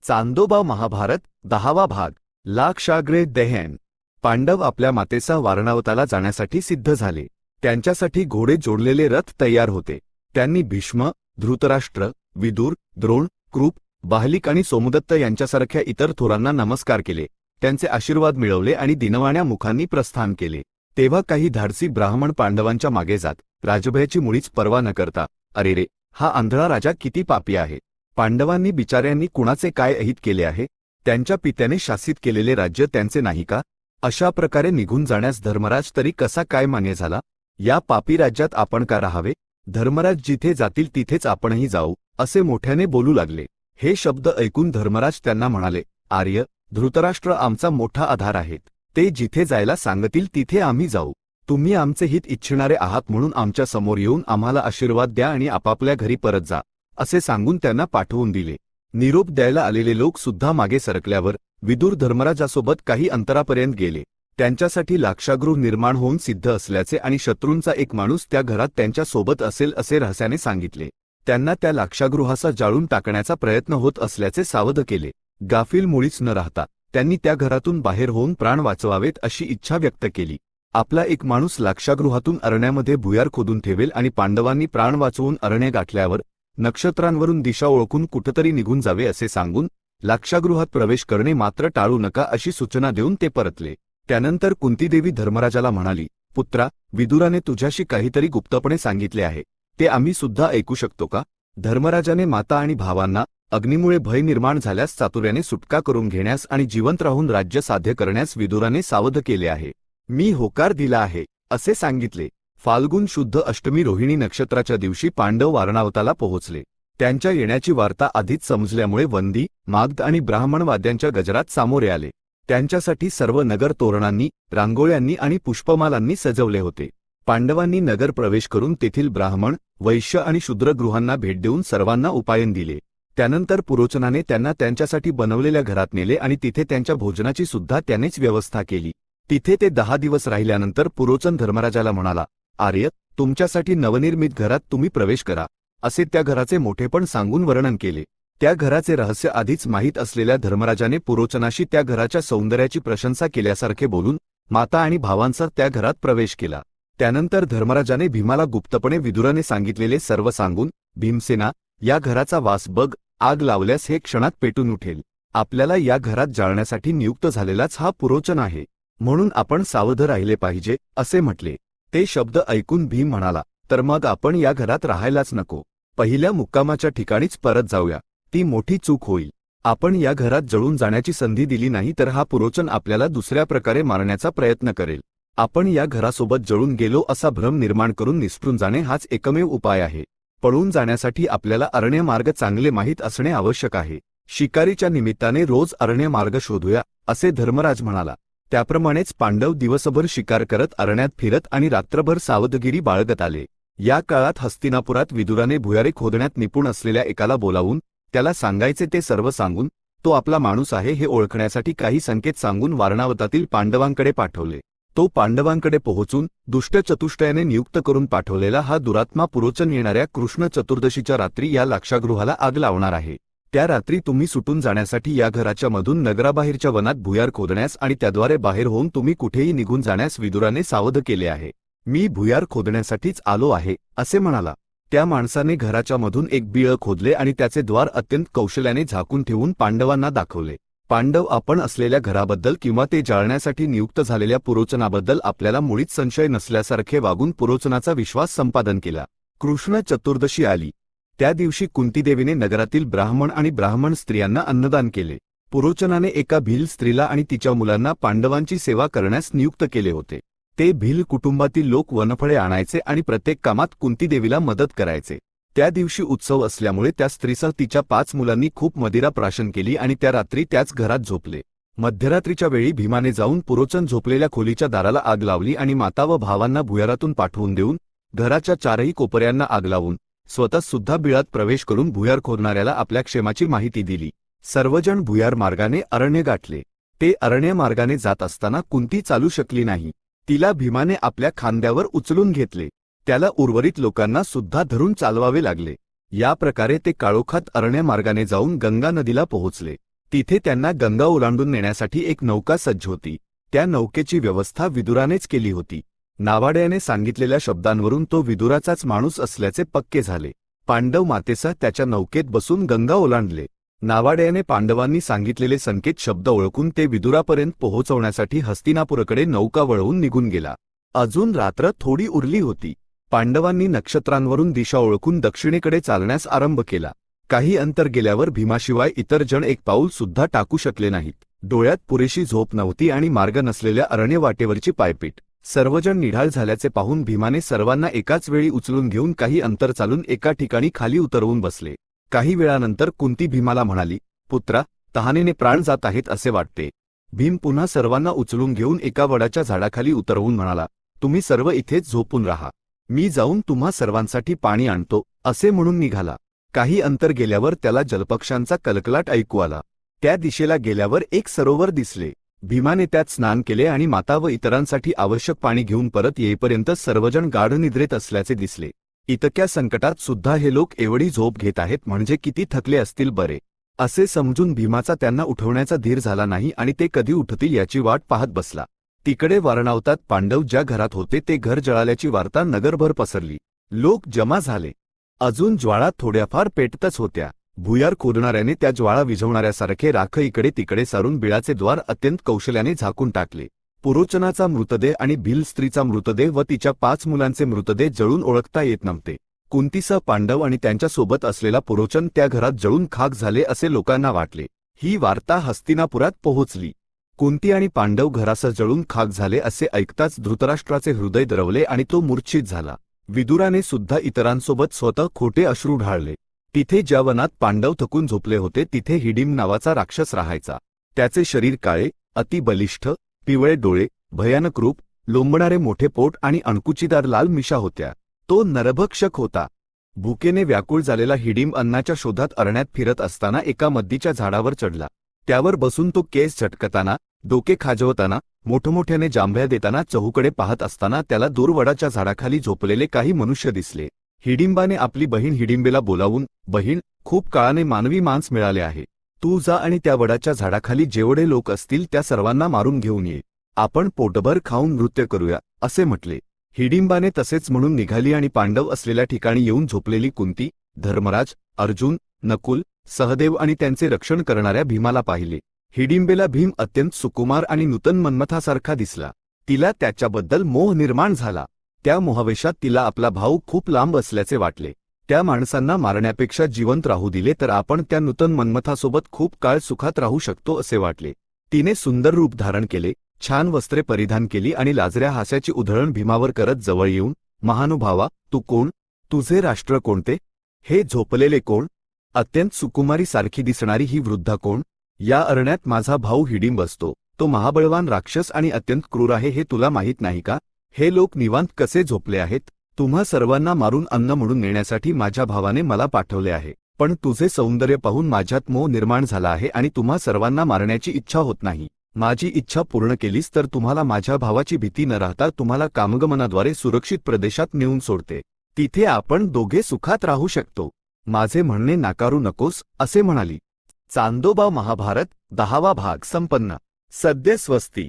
चांदोबा महाभारत 10वा भाग लाक्षाग्रे दहन। पांडव आपल्या मातेचा वारणावताला जाण्यासाठी सिद्ध झाले। त्यांच्यासाठी घोडे जोडलेले रथ तयार होते। त्यांनी भीष्म, धृतराष्ट्र, विदुर, द्रोण, कृप, बाहलिक आणि सोमदत्त यांच्यासारख्या इतर थोरांना नमस्कार केले, त्यांचे आशीर्वाद मिळवले आणि दिनवाण्या मुखांनी प्रस्थान केले। तेव्हा काही धाडसी ब्राह्मण पांडवांच्या मागे जात राजभयाची मुळीच पर्वा न करता, अरे रे, हा आंधळा राजा किती पापी आहे। पांडवांनी बिचाऱ्यांनी कुणाचे काय अहित केले आहे? त्यांच्या पित्याने शासित केलेले राज्य त्यांचे नाही का? अशा प्रकारे निघून जाण्यास धर्मराज तरी कसा काय मान्य झाला? या पापी राज्यात आपण का राहावे? धर्मराज जिथे जातील तिथेच आपणही जाऊ, असे मोठ्याने बोलू लागले। हे शब्द ऐकून धर्मराज त्यांना म्हणाले, आर्य, धृतराष्ट्र आमचा मोठा आधार आहेत। ते जिथे जायला सांगतील तिथे आम्ही जाऊ। तुम्ही आमचे हित इच्छिणारे आहात म्हणून आमच्या समोर येऊन आम्हाला आशीर्वाद द्या आणि आपापल्या घरी परत जा, असे सांगून त्यांना पाठवून दिले। निरोप द्यायला आलेले लोक सुद्धा मागे सरकल्यावर विदुर धर्मराजासोबत काही अंतरापर्यंत गेले। त्यांच्यासाठी लाक्षागृह निर्माण होऊन सिद्ध असल्याचे आणि शत्रूंचा एक माणूस त्या घरात त्यांच्या सोबत असेल असे रहस्याने सांगितले। त्यांना त्या लाक्षागृहाचा जाळून टाकण्याचा प्रयत्न होत असल्याचे सावध केले। गाफील मुळीच न राहता त्यांनी त्या घरातून बाहेर होऊन प्राण वाचवावेत अशी इच्छा व्यक्त केली। आपला एक माणूस लाक्षागृहातून अरण्यामध्ये भुयार खोदून ठेवेल आणि पांडवांनी प्राण वाचवून अरण्य गाठल्यावर नक्षत्रांवरून दिशा ओळखून कुठेतरी निघून जावे असे सांगून लाक्षागृहात प्रवेश करणे मात्र टाळू नका अशी सूचना देऊन ते परतले। त्यानंतर कुंतीदेवी धर्मराजाला म्हणाली, पुत्रा, विदुराने तुझ्याशी काहीतरी गुप्तपणे सांगितले आहे, ते आम्ही सुद्धा ऐकू शकतो का? धर्मराजाने माता आणि भावांना अग्नीमुळे भय निर्माण झाल्यास चातुर्याने सुटका करून घेण्यास आणि जिवंत राहून राज्य साध्य करण्यास विदुराने सावध केले आहे। मी होकार दिला आहे, असे सांगितले। फाल्गुन शुद्ध अष्टमी रोहिणी नक्षत्राच्या दिवशी पांडव वारणावताला पोहोचले। त्यांच्या येण्याची वार्ता आधीच समजल्यामुळे वंदी, मागध आणि ब्राह्मण वाद्यांच्या गजरात सामोरे आले। त्यांच्यासाठी सर्व नगर तोरणांनी, रांगोळ्यांनी आणि पुष्पमालांनी सजवले होते। पांडवांनी नगर प्रवेश करून तेथील ब्राह्मण, वैश्य आणि शूद्र गृहांना भेट देऊन सर्वांना उपायन दिले। त्यानंतर पुरोचनाने त्यांना त्यांच्यासाठी बनवलेल्या घरात नेले आणि तिथे त्यांच्या भोजनाची सुद्धा त्यानेच व्यवस्था केली। तिथे ते 10 दिवस राहिल्यानंतर पुरोचन धर्मराजाला म्हणाला, आर्य, तुमच्यासाठी नवनिर्मित घरात तुम्ही प्रवेश करा, असे त्या घराचे मोठेपण सांगून वर्णन केले। त्या घराचे रहस्य आधीच माहीत असलेल्या धर्मराजाने पुरोचनाशी त्या घराच्या सौंदर्याची प्रशंसा केल्यासारखे बोलून माता आणि भावांचा त्या घरात प्रवेश केला। त्यानंतर धर्मराजाने भीमाला गुप्तपणे विदुराने सांगितलेले सर्व सांगून, भीमसेना, या घराचा वास बघ, आग लावल्यास हे क्षणात पेटून उठेल। आपल्याला या घरात जाळण्यासाठी नियुक्त झालेलाच हा पुरोचन आहे, म्हणून आपण सावध राहिले पाहिजे, असे म्हटले। ते शब्द ऐकून भीम म्हणाला, तर मग आपण या घरात राहायलाच नको, पहिल्या मुक्कामाच्या ठिकाणीच परत जाऊया, ती मोठी चूक होईल। आपण या घरात जळून जाण्याची संधी दिली नाही तर हा पुरोचन आपल्याला दुसऱ्या प्रकारे मारण्याचा प्रयत्न करेल। आपण या घरासोबत जळून गेलो असा भ्रम निर्माण करून निसटून जाणे हाच एकमेव उपाय आहे। पळून जाण्यासाठी आपल्याला अरण्य मार्ग चांगले माहीत असणे आवश्यक आहे। शिकारीच्या निमित्ताने रोज अरण्य मार्ग शोधूया, असे धर्मराज म्हणाला। त्याप्रमाणेच पांडव दिवसभर शिकार करत अरण्यात फिरत आणि रात्रभर सावधगिरी बाळगत आले। या काळात हस्तिनापुरात विदुराने भुयारे खोदण्यात निपुण असलेल्या एकाला बोलावून त्याला सांगायचे ते सर्व सांगून तो आपला माणूस आहे हे ओळखण्यासाठी काही संकेत सांगून वारणावतातील पांडवांकडे पाठवले। तो पांडवांकडे पोहोचून दुष्ट चतुष्टयाने नियुक्त करून पाठवलेला हा दुरात्मा पुरोचन येणाऱ्या कृष्ण चतुर्दशीच्या रात्री या लाक्षागृहाला आग लावणार आहे। त्या रात्री तुम्ही सुटून जाण्यासाठी या घराच्या मधून नगराबाहेरच्या वनात भुयार खोदण्यास आणि त्याद्वारे बाहेर होऊन तुम्ही कुठेही निघून जाण्यास विदुराने सावध केले आहे। मी भुयार खोदण्यासाठीच आलो आहे, असे म्हणाला। त्या माणसाने घराच्या मधून एक बिळ खोदले आणि त्याचे द्वार अत्यंत कौशल्याने झाकून ठेवून पांडवांना दाखवले। पांडव आपण असलेल्या घराबद्दल किंवा ते जाळण्यासाठी नियुक्त झालेल्या पुरोचनाबद्दल आपल्याला मुळीच संशय नसल्यासारखे वागून पुरोचनाचा विश्वास संपादन केला। कृष्ण चतुर्दशी आली। त्या दिवशी कुंतीदेवीने नगरातील ब्राह्मण आणि ब्राह्मण स्त्रियांना अन्नदान केले। पुरोचनाने एका भिल स्त्रीला आणि तिच्या मुलांना पांडवांची सेवा करण्यास नियुक्त केले होते। ते भिल कुटुंबातील लोक वनफळे आणायचे आणि प्रत्येक कामात कुंतीदेवीला मदत करायचे। त्या दिवशी उत्सव असल्यामुळे त्या स्त्रीसह तिच्या 5 मुलांनी खूप मदिरा प्राशन केली आणि त्या रात्री त्याच घरात झोपले। मध्यरात्रीच्या वेळी भीमाने जाऊन पुरोचन झोपलेल्या खोलीच्या दाराला आग लावली आणि माता व भावांना भुयारातून पाठवून देऊन घराच्या 4ही कोपऱ्यांना आग लावून स्वतः सुद्धा बिळात प्रवेश करून भुयार खोदणाऱ्याला आपल्या क्षेमाची माहिती दिली। सर्वजण भुयार मार्गाने अरण्य गाठले। ते अरण्य मार्गाने जात असताना कुंती चालू शकली नाही। तिला भीमाने आपल्या खांद्यावर उचलून घेतले। त्याला उर्वरित लोकांना सुद्धा धरून चालवावे लागले। या प्रकारे ते काळोखात अरण्य मार्गाने जाऊन गंगा नदीला पोहोचले। तिथे त्यांना गंगा ओलांडून नेण्यासाठी एक नौका सज्ज होती. त्या नौकेची व्यवस्था विदुरानेच केली होती. नावाड्याने सांगितलेल्या शब्दांवरून तो विदुराचाच माणूस असल्याचे पक्के झाले. पांडव मातेसह त्याच्या नौकेत बसून गंगा ओलांडले. नावाड्याने पांडवांनी सांगितलेले संकेत शब्द ओळखून ते विदुरापर्यंत पोहोचवण्यासाठी हस्तिनापुराकडे नौका वळवून निघून गेला. अजून रात्र थोडी उरली होती. पांडवांनी नक्षत्रांवरून दिशा ओळखून दक्षिणेकडे चालण्यास आरंभ केला. काही अंतर गेल्यावर भीमाशिवाय इतर जण एक पाऊल सुद्धा टाकू शकले नाहीत. डोळ्यात पुरेशी झोप नव्हती आणि मार्ग नसलेल्या अरण्य वाटेवरची पायपीट. सर्वजण निढाल झाल्याचे पाहून भीमाने सर्वांना एकाच वेळी उचलून घेऊन काही अंतर चालून एका ठिकाणी खाली उतरवून बसले. काही वेळानंतर कुंती भीमाला म्हणाली, पुत्रा, तहानेने प्राण जात आहेत असे वाटते. भीम पुन्हा सर्वांना उचलून घेऊन एका वडाच्या झाडाखाली उतरवून म्हणाला, तुम्ही सर्व इथेच झोपून राहा. मी जाऊन तुम्हा सर्वांसाठी पाणी आणतो असे म्हणून निघाला. काही अंतर गेल्यावर त्याला जलपक्ष्यांचा कलकलाट ऐकू आला. त्या दिशेला गेल्यावर एक सरोवर दिसले. भीमाने त्यात स्नान केले आणि माता व इतरांसाठी आवश्यक पाणी घेऊन परत येईपर्यंत सर्वजण गाढ निद्रेत असल्याचे दिसले. इतक्या संकटात सुद्धा हे लोक एवढी झोप घेत आहेत म्हणजे किती थकले असतील बरे, असे समजून भीमाचा त्यांना उठवण्याचा धीर झाला नाही आणि ते कधी उठतील याची वाट पाहत बसला. तिकडे वारणावतात पांडव ज्या घरात होते ते घर जळाल्याची वार्ता नगरभर पसरली. लोक जमा झाले. अजून ज्वाळा थोड्याफार पेटतच होत्या. भुयार खोदणाऱ्याने त्या ज्वाळा विझवणाऱ्यासारखे राख इकडे तिकडे सारून बिळाचे द्वार अत्यंत कौशल्याने झाकून टाकले. पुरोचनाचा मृतदेह आणि भील स्त्रीचा मृतदेह व तिच्या 5 मुलांचे मृतदेह जळून ओळखता येत नव्हते. कुंतीसह पांडव आणि त्यांच्यासोबत असलेला पुरोचन त्या घरात जळून खाक झाले असे लोकांना वाटले. ही वार्ता हस्तिनापुरात पोहोचली. कुंती आणि पांडव घरासह जळून खाक झाले असे ऐकताच धृतराष्ट्राचे हृदय दरवले आणि तो मूर्छित झाला. विदुराने सुद्धा इतरांसोबत स्वतः खोटे अश्रू ढाळले. तिथे ज्या वनात पांडव थकून झोपले होते तिथे हिडिंब नावाचा राक्षस राहायचा. त्याचे शरीर काळे, अति बलिष्ठ, पिवळे डोळे, भयानक रूप, लोंबणारे मोठे पोट आणि अणकुचीदार लाल मिशा होत्या. तो नरभक्षक होता. भुकेने व्याकुळ झालेला हिडिंब अन्नाच्या शोधात अरण्यात फिरत असताना एका मद्दीच्या झाडावर चढला. त्यावर बसून तो केस झटकताना, डोके खाजवताना, मोठमोठ्याने जांभया देताना चहूकडे पाहत असताना त्याला दूर वडाच्या झाडाखाली झोपलेले काही मनुष्य दिसले. हिडिंबाने आपली बहीण हिडिंबेला बोलावून, बहीण, खूप काळाने मानवी मांस मिळाले आहे. तू जा आणि त्या वडाच्या झाडाखाली जेवढे लोक असतील त्या सर्वांना मारून घेऊन ये. आपण पोटभर खाऊन नृत्य करूया असे म्हटले. हिडिंबाने तसेच म्हणून निघाली आणि पांडव असलेल्या ठिकाणी येऊन झोपलेली कुंती, धर्मराज, अर्जुन, नकुल, सहदेव आणि त्यांचे रक्षण करणाऱ्या भीमाला पाहिले. हिडिंबेला भीम अत्यंत सुकुमार आणि नूतन मन्मथासारखा दिसला. तिला त्याच्याबद्दल मोह निर्माण झाला. त्या मोहावेशात तिला आपला भाऊ खूप लांब असल्याचे वाटले. त्या माणसांना मारण्यापेक्षा जिवंत राहू दिले तर आपण त्या नूतन मन्मथासोबत खूप काळ सुखात राहू शकतो असे वाटले. तिने सुंदर रूप धारण केले, छान वस्त्रे परिधान केली आणि लाजऱ्या हास्याची उधळण भीमावर करत जवळ येऊन, महानुभावा, तू कोण? तुझे राष्ट्र कोणते? हे झोपलेले कोण? अत्यंत सुकुमारी सारखी दिसणारी ही वृद्धा कोण? या अरण्यात माझा भाऊ हिडिंब असतो. तो महाबळवान राक्षस आणि अत्यंत क्रूर आहे हे तुला माहीत नाही का? हे लोक निवांत कसे झोपले आहेत? तुम्हा सर्वांना मारून अन्न म्हणून नेण्यासाठी माझ्या भावाने मला पाठवले आहे. पण तुझे सौंदर्य पाहून माझ्यात मोह निर्माण झाला आहे आणि तुम्हा सर्वांना मारण्याची इच्छा होत नाही. माझी इच्छा पूर्ण केलीस तर तुम्हाला माझ्या भावाची भीती न राहता तुम्हाला कामगमनाद्वारे सुरक्षित प्रदेशात नेऊन सोडते. तिथे आपण दोघे सुखात राहू शकतो. माझे म्हणणे नाकारू नकोस असे म्हणाली. चांदोबा महाभारत 10वा भाग संपन्न. सद्य स्वस्ती.